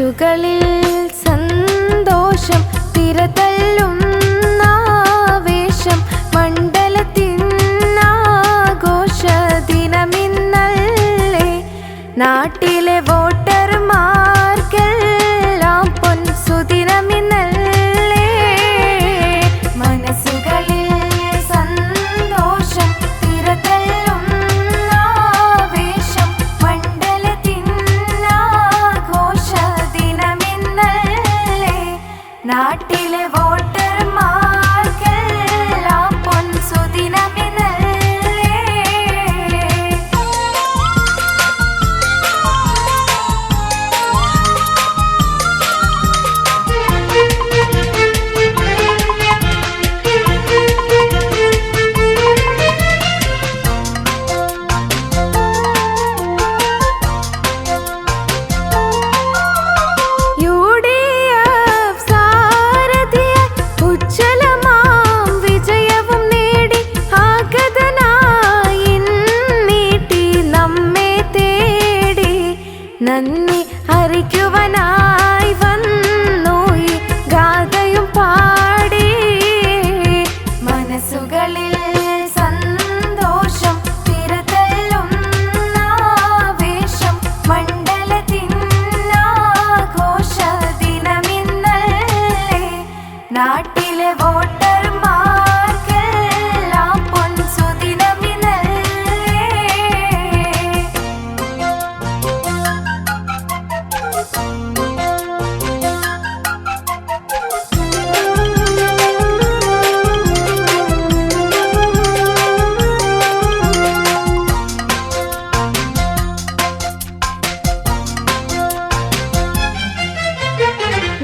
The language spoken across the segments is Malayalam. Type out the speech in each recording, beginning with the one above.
മനസ്സുകളിൽ സന്തോഷം തിരതല്ലുന്നാവേശം മണ്ഡലത്തിനാഘോഷ ദിനമിന്നല്ലേ. നാട്ടിലെ വോട്ടർമാർക്കെല്ലാം പൊൻസുദിനമിന്നല്ലേ. മനസ്സുകളിൽ സന്തോഷം തിരതല്ലുന്നാവേശം മണ്ഡലത്തിനാഘോഷ ദിനമിന്നല്ലേ. നാട്ടിലെ വോട്ടർമാർക്കെല്ലാം പൊൻസുദിനമിന്നല്ലേ. നന്ദി അറിയിക്കുവാനായി വന്നു ഈ ഗാഥയും പാടി. മനസ്സുകളിൽ സന്തോഷം തിരതല്ലുന്നാവേശം മണ്ഡലത്തിനാഘോഷ ദിനമിന്നല്ലേ. നാട്ടിലെ വോട്ടർമാർക്കെല്ലാം പൊൻസുദിനമിന്നല്ലേ.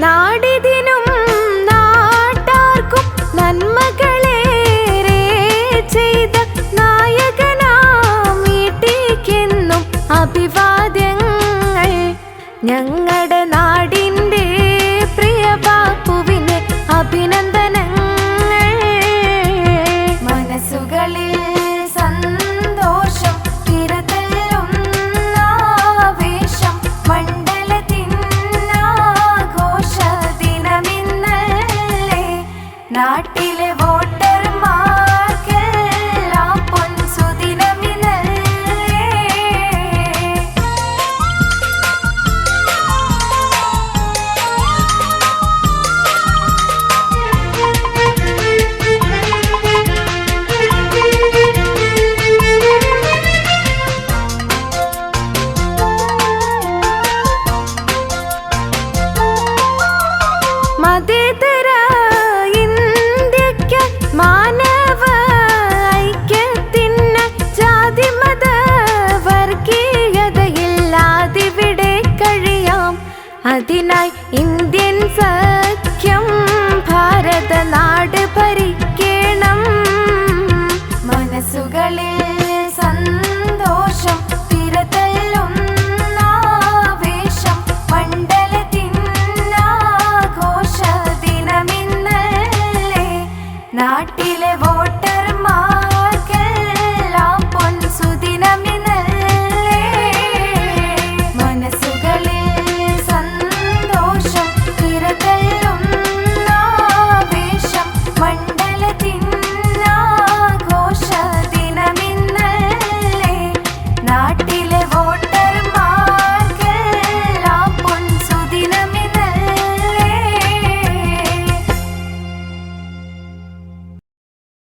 നാടിതിനും നാട്ടാർക്കും നന്മകളേറെ ചെയ്ത നായകനാം ഈട്ടിക്കെന്നും അഭിവാദ്യങ്ങൾ. ഞങ്ങളുടെ നാടിൻ്റെ പ്രിയ ബാപ്പുവിന് അഭിനന്ദനങ്ങൾ. മനസ്സുകളിൽ സന്തോഷം തിരതല്ലുന്നാവേശം മണ്ഡലത്തിനാഘോഷ ദിനമിന്നല്ലേ. നാട്ടിലെ വോട്ടർമാർക്കെല്ലാം പൊൻസുദിനമിന്നല്ലേ. മതേതര ഇന്ത്യയ്ക്ക് മാനവ ഐക്യത്തിന് ജാതിമത വർഗീയതയില്ലാതിവിടെ കഴിയാം. അതിനായി ഇന്ത്യൻ സഖ്യം ഭാരത നാട് ഭരിക്കണം. മനസ്സുകളിൽ സന്തോഷം തിരതല്ലുന്നാവേശം മണ്ഡലത്തിനാഘോഷ ദിനമിന്നല്ലേ. നാട്ടിൽ